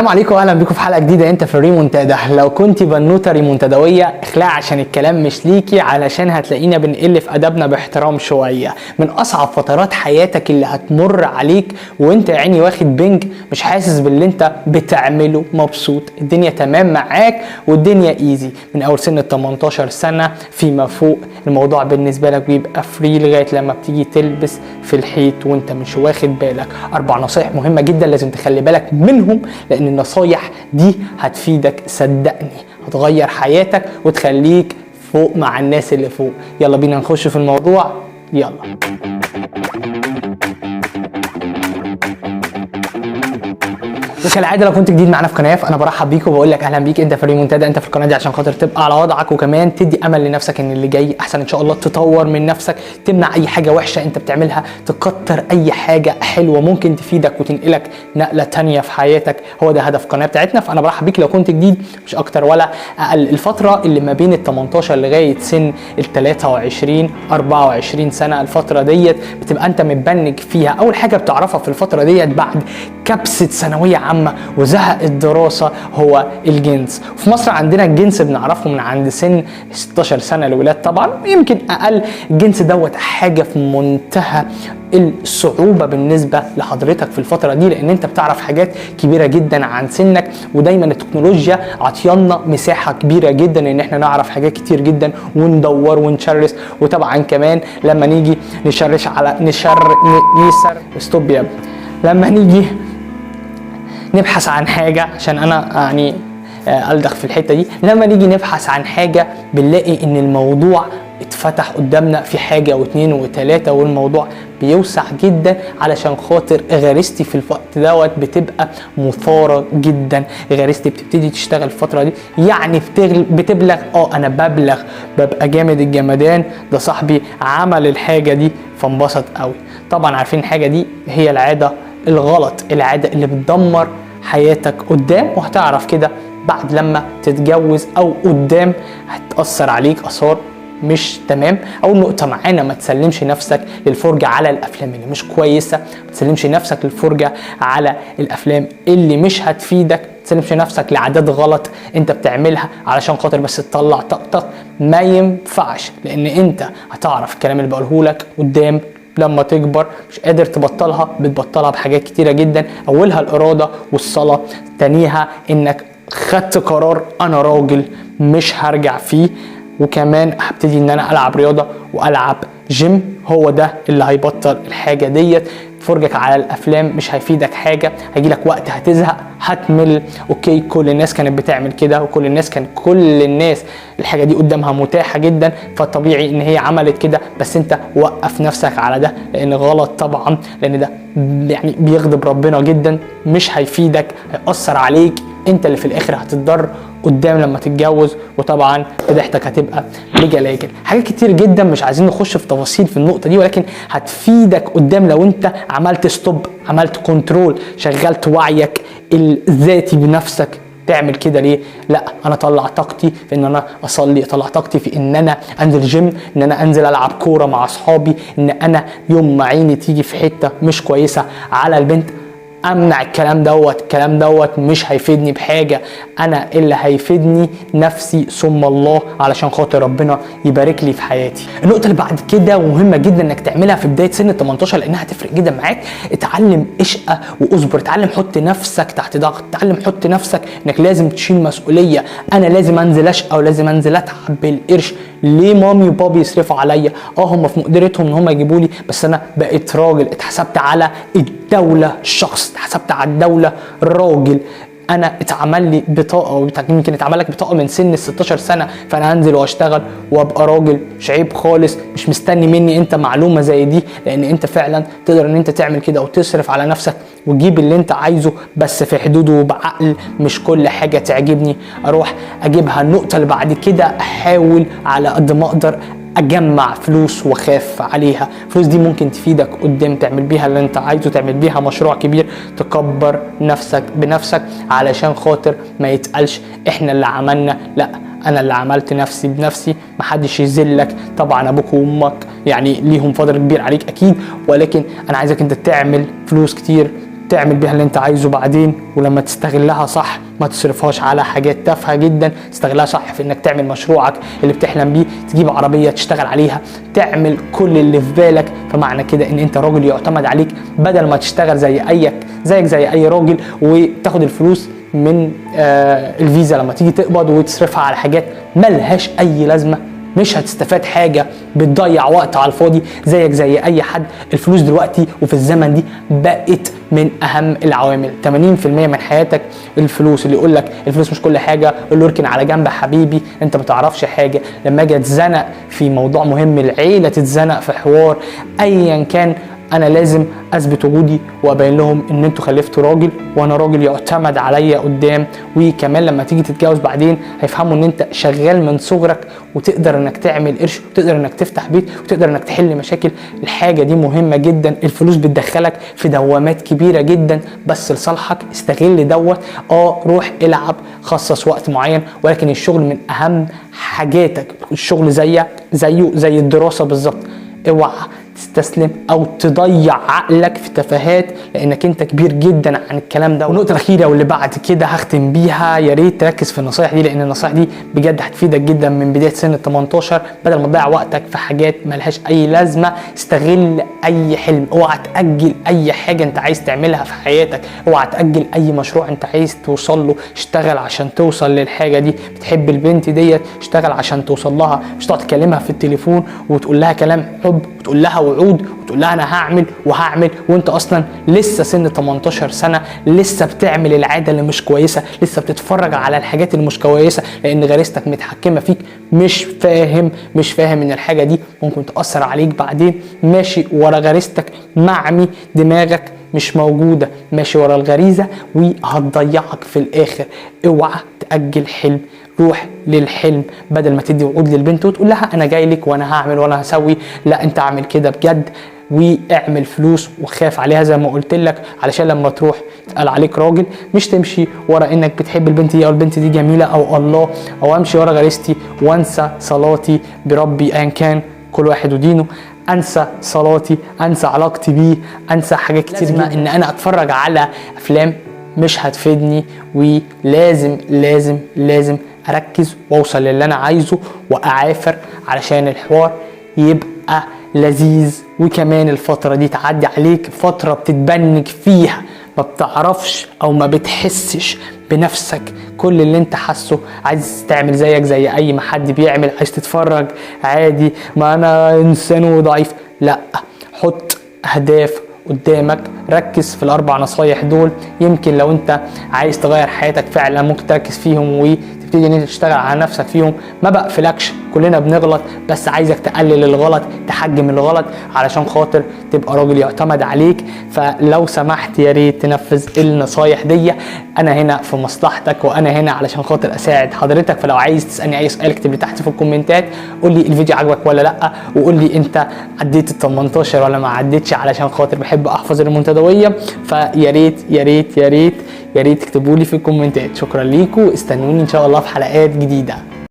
السلام عليكم واهلا بيكم في حلقه جديده. انت في الريمونتادا. لو كنت بنوته ريمونتادويه اخلع عشان الكلام مش ليكي، علشان هتلاقينا بنقل في ادبنا باحترام شويه. من اصعب فترات حياتك اللي هتمر عليك وانت يا عيني واخد بنج، مش حاسس باللي انت بتعمله، مبسوط، الدنيا تمام معاك والدنيا ايزي. من اول سن 18 سنه فيما فوق الموضوع بالنسبه لك بيبقى فري لغايه لما بتيجي تلبس في الحيط وانت مش واخد بالك. 4 نصايح مهمه جدا لازم تخلي بالك منهم، لان النصايح دي هتفيدك، صدقني هتغير حياتك وتخليك فوق مع الناس اللي فوق. يلا بينا نخش في الموضوع، يلا. وكالعاده لو كنت جديد معانا في قناه فانا برحب بيك وبقول لك اهلا بيك. انت في الريمونتادا، انت في القناه دي عشان خاطر تبقى على وضعك، وكمان تدي امل لنفسك ان اللي جاي احسن ان شاء الله، تطور من نفسك، تمنع اي حاجه وحشه انت بتعملها، تكتر اي حاجه حلوه ممكن تفيدك وتنقلك نقله تانية في حياتك. هو ده هدف القناه بتاعتنا، فانا برحب بيك لو كنت جديد، مش اكتر ولا اقل. الفتره اللي ما بين ال 18 لغايه سن ال 23 24 سنه، الفتره ديت بتبقى انت متبنج فيها. اول حاجه بتعرفها في الفتره ديت بعد كبسه ثانويه عامه وزهق الدراسه هو الجنس. في مصر عندنا الجنس بنعرفه من عند سن 16 سنه الولاد، طبعا يمكن اقل. الجنس دوت حاجه في منتهى الصعوبه بالنسبه لحضرتك في الفتره دي، لان انت بتعرف حاجات كبيره جدا عن سنك، ودايما التكنولوجيا عطيانا مساحه كبيره جدا ان احنا نعرف حاجات كتير جدا وندور ونشرس. وطبعا كمان لما نيجي نشرش على لما نيجي نبحث عن حاجه، عشان انا يعني ألدغ في الحته دي، لما نيجي نبحث عن حاجه بنلاقي ان الموضوع اتفتح قدامنا في حاجه واثنين وثلاثه، والموضوع بيوسع جدا علشان خاطر غريزتي في الوقت دوت بتبقى مثاره جدا. غريزتي بتبتدي تشتغل الفتره دي، يعني بتبلغ، انا ببقى جامد الجمدان، ده صاحبي عمل الحاجه دي فانبسط قوي. طبعا عارفين الحاجه دي هي العاده الغلط، العاده اللي بتدمر حياتك قدام، وهتعرف كده بعد لما تتجوز او قدام هتأثر عليك اثار مش تمام. اول نقطه معانا، ما تسلمش نفسك للفرجه على الافلام اللي مش كويسه، ما تسلمش نفسك للفرجه على الافلام اللي مش هتفيدك، ما تسلمش نفسك لعادات غلط انت بتعملها علشان خاطر بس تطلع طاقتك. ما ينفعش، لان انت هتعرف الكلام اللي بقوله لك قدام لما تكبر مش قادر تبطلها، بتبطلها بحاجات كتيره جدا. اولها الاراده والصلاه، تانيها انك خدت قرار انا راجل مش هرجع فيه، وكمان هبتدي ان انا العب رياضه والعب جيم. هو ده اللي هيبطل الحاجه ديت. فرجك على الافلام مش هيفيدك حاجه، هيجيلك وقت هتزهق، هتمل. اوكي، كل الناس كانت بتعمل كده، وكل الناس الحاجه دي قدامها متاحه جدا، فطبيعي ان هي عملت كده. بس انت وقف نفسك على ده، لان غلط طبعا، لان ده يعني بيغضب ربنا جدا، مش هيفيدك، هيأثر عليك، انت اللي في الاخر هتتضر قدام لما تتجوز، وطبعا فضيحتك هتبقى بجلاجل. حاجات كتير جدا مش عايزين نخش في تفاصيل في النقطه دي، ولكن هتفيدك قدام لو انت عملت ستوب، عملت كنترول، شغلت وعيك الذاتي بنفسك. تعمل كده ليه؟ لا، انا اطلع طاقتي في ان انا اصلي، اطلع طاقتي في ان انا انزل جيم، ان انا انزل العب كوره مع اصحابي، ان انا يوم ما عيني تيجي في حته مش كويسه على البنت امنع الكلام دوت مش هيفيدني بحاجه. انا اللي هيفيدني نفسي ثم الله، علشان خاطر ربنا يبارك لي في حياتي. النقطه اللي بعد كده ومهمه جدا انك تعملها في بدايه سن 18، لانها هتفرق جدا معاك. اتعلم اشقى واصبر، اتعلم حط نفسك تحت ضغط، اتعلم حط نفسك انك لازم تشيل مسؤوليه. انا لازم انزل اشقى ولازم انزل اتعب بالقرش. ليه مامي وبابي يصرفوا عليا؟ هم في مقدرتهم ان هم يجيبوا لي، بس انا بقيت راجل، اتحسبت على الدوله شخص، اتحسبت على الدوله راجل. انا اتعمل لي بطاقه، يمكن اتعمل لك بطاقه من سن 16 سنه، فانا هنزل واشتغل وابقى راجل. مش عيب خالص، مش مستني مني انت معلومه زي دي، لان انت فعلا تقدر ان انت تعمل كده وتصرف على نفسك وتجيب اللي انت عايزه، بس في حدوده وبعقل. مش كل حاجه تعجبني اروح اجيبها. النقطه اللي بعد كده، احاول على قد ما اقدر اجمع فلوس واخاف عليها. الفلوس دي ممكن تفيدك قدام، تعمل بيها اللي انت عايزه، تعمل بيها مشروع كبير، تكبر نفسك بنفسك، علشان خاطر ما يتقالش احنا اللي عملنا. لا، انا اللي عملت نفسي بنفسي، محدش يذلك. طبعا ابوك وامك يعني ليهم فضل كبير عليك اكيد، ولكن انا عايزك انت تعمل فلوس كتير، تعمل بيها اللي انت عايزه بعدين، ولما تستغلها صح ما تصرفهاش على حاجات تافهه جدا. تستغلها صح في انك تعمل مشروعك اللي بتحلم بيه، تجيب عربيه تشتغل عليها، تعمل كل اللي في بالك. فمعنى كده ان انت راجل يعتمد عليك، بدل ما تشتغل زيك زي اي راجل وتاخد الفلوس من الفيزا لما تيجي تقبض وتصرفها على حاجات ملهاش اي لازمه. مش هتستفاد حاجة، بتضيع وقت على الفاضي زيك زي اي حد. الفلوس دلوقتي وفي الزمن دي بقت من اهم العوامل. 80% من حياتك الفلوس. اللي يقول لك الفلوس مش كل حاجة قول له اركن على جنب يا حبيبي، انت ما تعرفش حاجة. لما اجي اتزنق في موضوع مهم، العيلة تتزنق في حوار ايا كان، انا لازم اثبت وجودي وابين لهم ان انتوا خلفتوا راجل وانا راجل يعتمد عليا قدام. وكمان لما تيجي تتجوز بعدين هيفهموا ان انت شغال من صغرك وتقدر انك تعمل قرش وتقدر انك تفتح بيت وتقدر انك تحل مشاكل. الحاجه دي مهمه جدا. الفلوس بتدخلك في دوامات كبيره جدا بس لصالحك. استغل دوت. روح العب، خصص وقت معين، ولكن الشغل من اهم حاجاتك. الشغل زيه زي الدراسه بالظبط. اوعى تستسلم او تضيع عقلك في تفاهات لانك انت كبير جدا عن الكلام ده. والنقطه الاخيره واللي بعد كده هختم بيها، يا ريت تركز في النصايح دي لان النصايح دي بجد هتفيدك جدا من بدايه سن ال 18. بدل ما تضيع وقتك في حاجات ملهاش اي لازمه، استغل اي حلم. اوعى تاجل اي حاجه انت عايز تعملها في حياتك، اوعى تاجل اي مشروع انت عايز توصل له. اشتغل عشان توصل للحاجه دي. بتحب البنت ديت، اشتغل عشان توصل لها. مش تقعد تكلمها في التليفون وتقول لها كلام حب وتقول لها وعود وتقول لها انا هعمل وانت اصلا لسه سن 18 سنه، لسه بتعمل العاده اللي مش كويسه، لسه بتتفرج على الحاجات اللي مش كويسه لان غريزتك متحكمه فيك. مش فاهم ان الحاجه دي ممكن تاثر عليك بعدين. ماشي ورا غريزتك، معمي دماغك، مش موجوده. ماشي ورا الغريزه وهتضيعك في الاخر. اوعى تاجل حلم، روح للحلم. بدل ما تدي وعود للبنت وتقول لها انا جاي لك وانا هعمل وانا هسوي، لا انت اعمل كده بجد واعمل فلوس وخاف عليها زي ما قلت لك، علشان لما تروح تقال عليك راجل. مش تمشي ورا انك بتحب البنت دي او البنت دي جميله او الله، او امشي ورا غريزتي وانسى صلاتي بربي ايا كان كل واحد ودينه. انسى صلاتي، انسى علاقتي بيه، انسى حاجات كتير. ان انا اتفرج على افلام مش هتفيدني، ولازم لازم لازم اركز واوصل للي انا عايزه واعافر علشان الحوار يبقى لذيذ. وكمان الفترة دي تعدي عليك فترة بتتبنج فيها، ما بتعرفش او ما بتحسش بنفسك. كل اللي انت حاسه عايز تعمل زيك زي اي ما حد بيعمل، عايز تتفرج عادي، ما انا انسان ضعيف. لا، حط اهداف قدامك، ركز في ال4 نصايح دول. يمكن لو انت عايز تغير حياتك فعلا ممكن تركز فيهم وتبتدي ان انت تشتغل على نفسك فيهم. ما بقفلكش، كلنا بنغلط، بس عايزك تقلل الغلط، تحجم الغلط علشان خاطر تبقى راجل يعتمد عليك. فلو سمحت يا ريت تنفذ النصايح دي. انا هنا في مصلحتك وانا هنا علشان خاطر اساعد حضرتك. فلو عايز تسالني اي سؤال اكتب لي تحت في الكومنتات، قول لي الفيديو عجبك ولا لا، وقول لي انت عديت ال 18 ولا ما عديتش، علشان خاطر بحب احفظ المنتدويه. فيا ريت يا ريت يا ريت يا ريت تكتبوا لي في الكومنتات. شكرا ليكم، استنوني ان شاء الله في حلقات جديده.